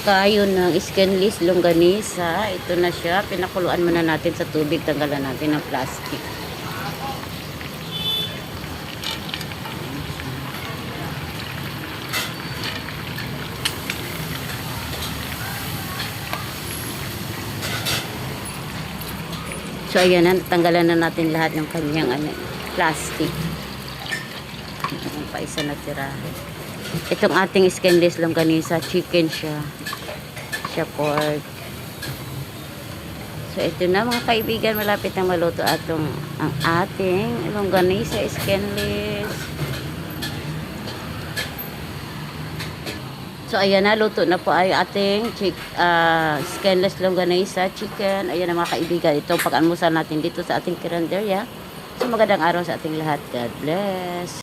kayo ng skinless longganisa. Ito na siya. Pinakuluan muna natin sa tubig. Tanggalan natin ng plastic. So, ayan na. Tanggalan na natin lahat ng kanyang plastic. Ang pa isa na tirahe. Itong ating skinless longganisa, chicken siya. Siya pork. So, ito na mga kaibigan. Malapit na maluto ang ating longganisa skinless. So, ayan na, luto na po ay ating skinless longganisa chicken. Ayan na mga kaibigan, ito pag-almusal natin dito sa ating karinderya. So, magandang araw sa ating lahat. God bless.